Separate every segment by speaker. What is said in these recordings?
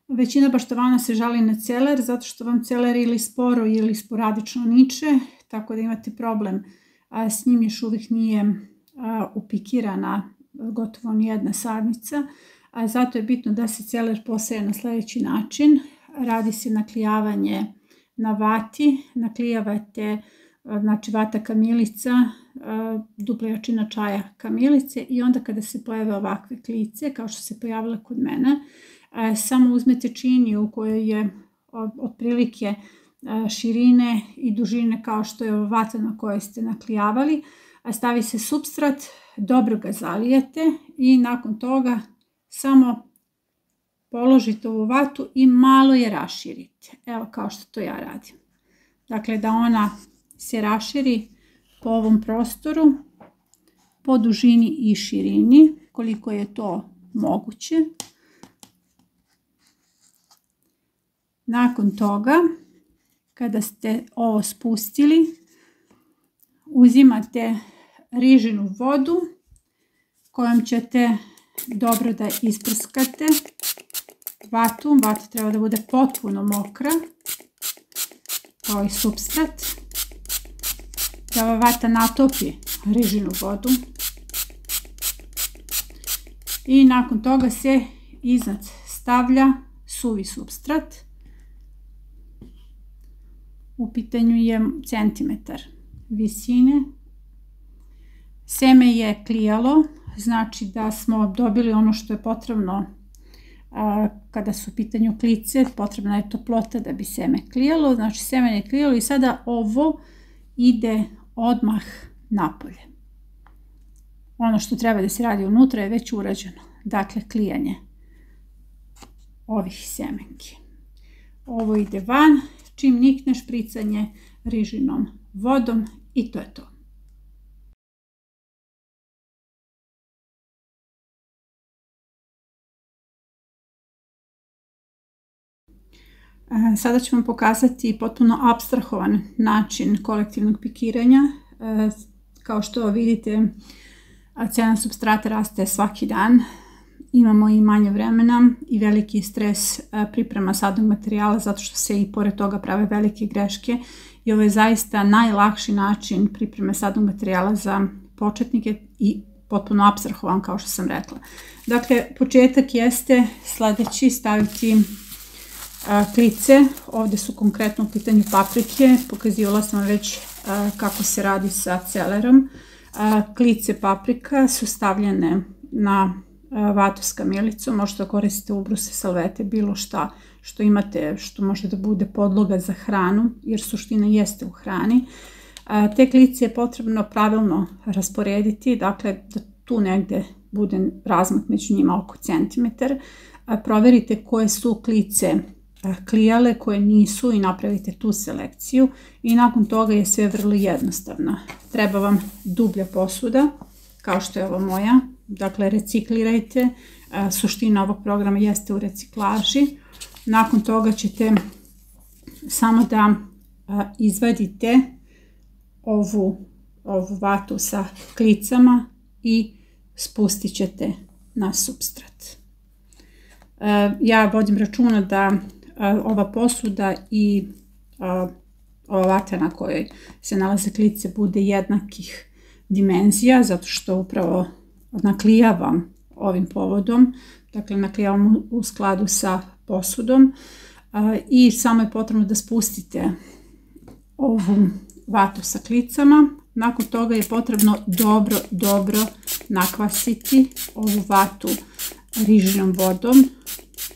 Speaker 1: Većina baštavana se žali na celer zato što vam celer ili sporo ili sporadično niče, tako da imate problem s njim, još uvijek nije upikirana gotovo nijedna sadnica. Zato je bitno da se celer poseje na sljedeći način. Radi se naklijavanje na vati, naklijavate znači vata kamilica, dupla jačina čaja kamilice i onda kada se pojave ovakve klice kao što se pojavila kod mene, samo uzmete činiju u kojoj je otprilike širine i dužine kao što je vata na kojoj ste naklijavali, stavi se supstrat, dobro ga zalijete i nakon toga samo položite ovu vatu i malo je raširite. Evo kao što to ja radim. Dakle, da ona se raširi po ovom prostoru, po dužini i širini, koliko je to moguće. Nakon toga, kada ste ovo spustili, uzimate rižinu vodu kojom ćete dobro da isprskate vatu. Vata treba da bude potpuno mokra, kao i supstrat. Da ova vata natopi rižinu vodu. I nakon toga se iznad stavlja suvi supstrat. U pitanju je centimetar visine. Seme je klijalo, znači da smo dobili ono što je potrebno kada su u pitanju klice, potrebna je toplota da bi seme klijalo, znači seme je klijalo i sada ovo ide odmah napolje. Ono što treba da se radi unutra je već urađeno, dakle klijanje ovih semenki. Ovo ide van, čim nikne špricanje rižinom vodom i to je to. Sada ću vam pokazati potpuno apstrahovan način kolektivnog pikiranja. Kao što vidite, cena supstrata raste svaki dan. Imamo i manje vremena i veliki stres priprema sadnog materijala zato što se i pored toga prave velike greške. I ovo je zaista najlakši način pripreme sadnog materijala za početnike i potpuno apstrahovan kao što sam rekla. Dakle, početak jeste sljedeći, staviti klice. Ovdje su konkretno u pitanju paprike. Pokazivala sam već kako se radi sa celerom. Klice paprika su stavljene na vatu s kamilicom. Možete koristiti ubruse, salvete, bilo šta što imate, što može da bude podloga za hranu, jer suština jeste u hrani. Te klice je potrebno pravilno rasporediti, dakle da tu negdje bude razmak među njima oko centimetar. Proverite koje su klice klijale, koje nisu i napravite tu selekciju i nakon toga je sve vrlo jednostavno. Treba vam dublja posuda, kao što je ova moja, dakle reciklirajte, suština ovog programa jeste u reciklaži. Nakon toga ćete samo da izvadite ovu vatu sa klicama i spustit ćete na supstrat. Ja vodim računa da ova posuda i ova vata na kojoj se nalaze klice bude jednakih dimenzija, zato što upravo naklijavam ovim povodom, dakle naklijavam u skladu sa posudom i samo je potrebno da spustite ovu vatu sa klicama. Nakon toga je potrebno dobro nakvasiti ovu vatu rižinom vodom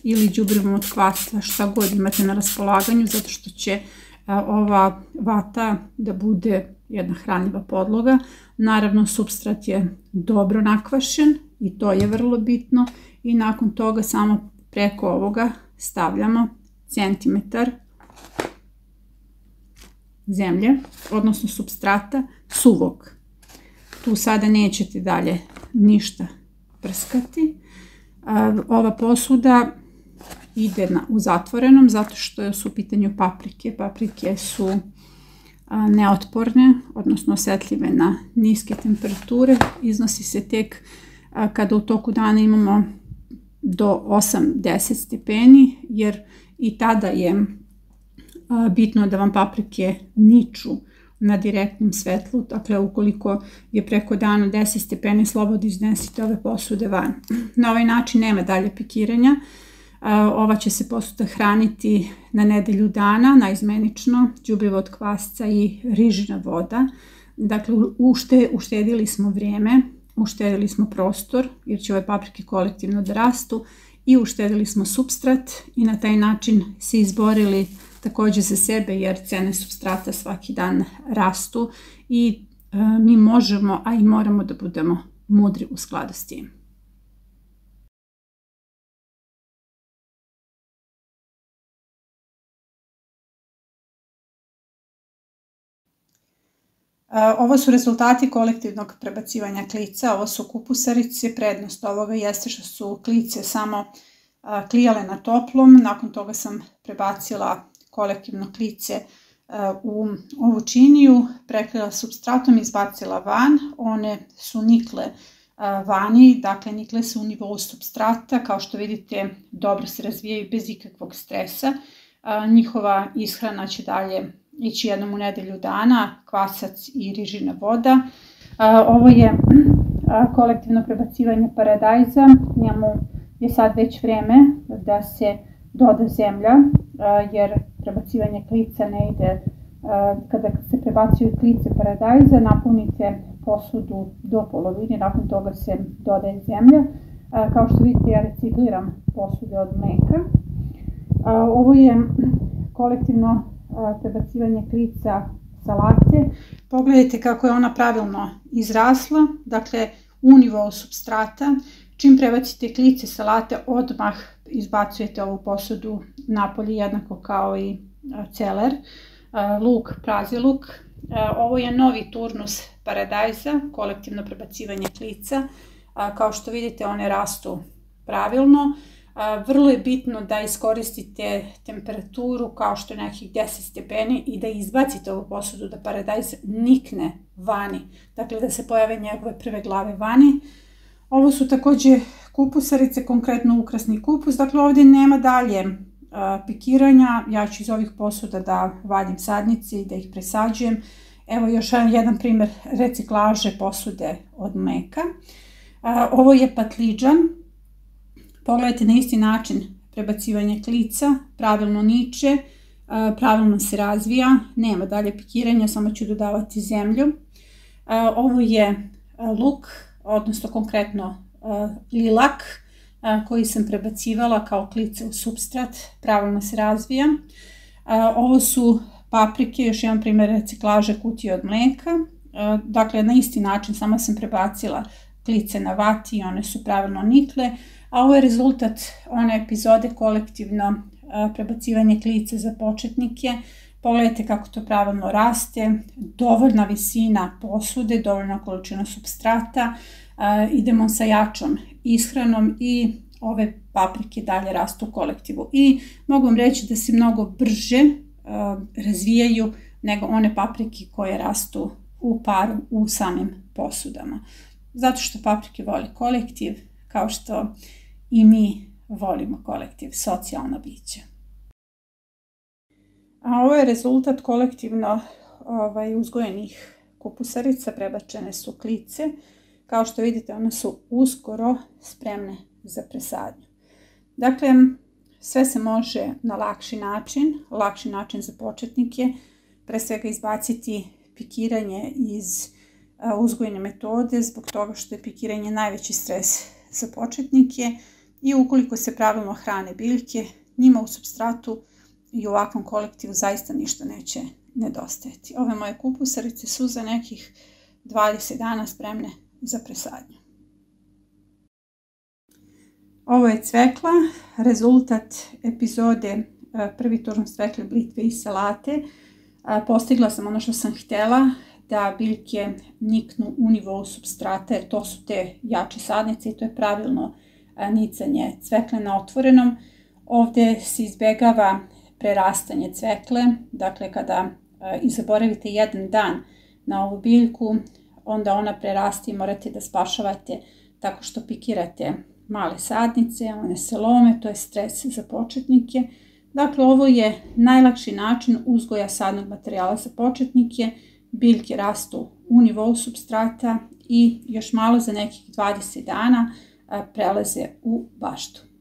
Speaker 1: ili đubrivom od kvasa, šta god imate na raspolaganju, zato što će ova vata da bude jedna hranljiva podloga. Naravno, supstrat je dobro nakvašen i to je vrlo bitno i nakon toga samo preko ovoga stavljamo centimetar zemlje, odnosno supstrata suvog. Tu sada nećete dalje ništa prskati. Ova posuda ide u zatvorenom zato što su u pitanju paprike. Paprike su neotporne, odnosno osjetljive na niske temperature. Iznosi se tek kada u toku dana imamo do 8-10 stepeni, jer i tada je bitno da vam paprike niču na direktnom svetlu. Dakle, ukoliko je preko dana 10 stepeni, slobodno iznesite ove posude van. Na ovaj način nema dalje pikiranja. Ova će se posuda hraniti na nedelju dana, naizmenično, đubrivo od kvasca i rižina voda. Dakle, uštedili smo vrijeme, uštedili smo prostor, jer će ove paprike kolektivno da rastu, i uštedili smo supstrat i na taj način se izborili također za sebe, jer cene supstrata svaki dan rastu i mi možemo, a i moramo da budemo mudri u skladu s tim. Ovo su rezultati kolektivnog prebacivanja klica. Ovo su kupusarice. Prednost ovoga jeste što su klice samo klijale na toplom. Nakon toga sam prebacila kolektivno klice u ovu činiju, prekrila supstratom i izbacila van. One su nikle vani, dakle nikle se u nivou supstrata. Kao što vidite, dobro se razvijaju bez ikakvog stresa. Njihova ishrana će dalje ići jednom u nedelju dana, kvasac i rižina voda. Ovo je kolektivno prebacivanje paradajza. Njemu je sad već vreme da se doda zemlja, jer prebacivanje klica ne ide. Kada se prebacuju klice paradajza, napunite posudu do polovine, nakon toga se dodaje zemlja. Kao što vidite, ja recikliram posude od mleka. Ovo je kolektivno prebacivanje klica salate. Pogledajte kako je ona pravilno izrasla, dakle u nivou supstrata. Čim prebacite klice salate, odmah izbacujete ovu posudu napolje, jednako kao i celer, luk, prazi luk. Ovo je novi turnus paradajza, kolektivno prebacivanje klica. Kao što vidite, one rastu pravilno. Vrlo je bitno da iskoristite temperaturu kao što je nekih 10 stepeni i da izbacite ovu posudu da paradajz nikne vani. Dakle, da se pojave njegove prve glave vani. Ovo su također kupusarice, konkretno ukrasni kupus. Dakle, ovdje nema dalje pikiranja. Ja ću iz ovih posuda da vadim sadnice i da ih presađujem. Evo još jedan primjer reciklaže posude od mleka. Ovo je patlidžan. Pogledajte, na isti način prebacivanje klica, pravilno niče, pravilno se razvija, nema dalje pikiranja, samo ću dodavati zemlju. Ovo je luk, odnosno konkretno lilak, koji sam prebacivala kao klice u supstrat, pravilno se razvija. Ovo su paprike, još jedan primjer reciklaže kutije od mleka. Dakle, na isti način, samo sam prebacila klice na vati i one su pravilno nikle. A ovo je rezultat one epizode kolektivno prebacivanje klice za početnike. Pogledajte kako to pravilno raste, dovoljna visina posude, dovoljna količina supstrata. Idemo sa jačom ishranom i ove paprike dalje rastu u kolektivu. I mogu vam reći da se mnogo brže razvijaju nego one paprike koje rastu u paru u samim posudama. Zato što paprike voli kolektiv, kao što i mi volimo kolektiv, socijalna bića. A ovo je rezultat kolektivno uzgojenih kupusarica, prebačene su klice. Kao što vidite, one su uskoro spremne za presadnju. Dakle, sve se može na lakši način za početnike. Pre svega izbaciti pikiranje iz uzgojne metode, zbog toga što je pikiranje najveći stres za početnike. I ukoliko se pravilno hrane biljke, njima u supstratu i u ovakvom kolektivu zaista ništa neće nedostajati. Ove moje kupusarice su za nekih 20 dana spremne za presadnju. Ovo je cvekla, rezultat epizode prvi turnus cvekle, blitve i salate. Postigla sam ono što sam htjela, da biljke niknu u nivou supstrata, jer to su te jače sadnice i to je pravilno nicanje cvekle na otvorenom. Ovdje se izbjegava prerastanje cvekle, dakle kada zaboravite jedan dan na ovu biljku, onda ona prerasti i morate da spašavate tako što pikirate male sadnice, one se lome, to je stres za početnike. Dakle, ovo je najlakši način uzgoja sadnog materijala za početnike. Biljke rastu u nivou supstrata i još malo za nekih 20 dana prelaze u baštu.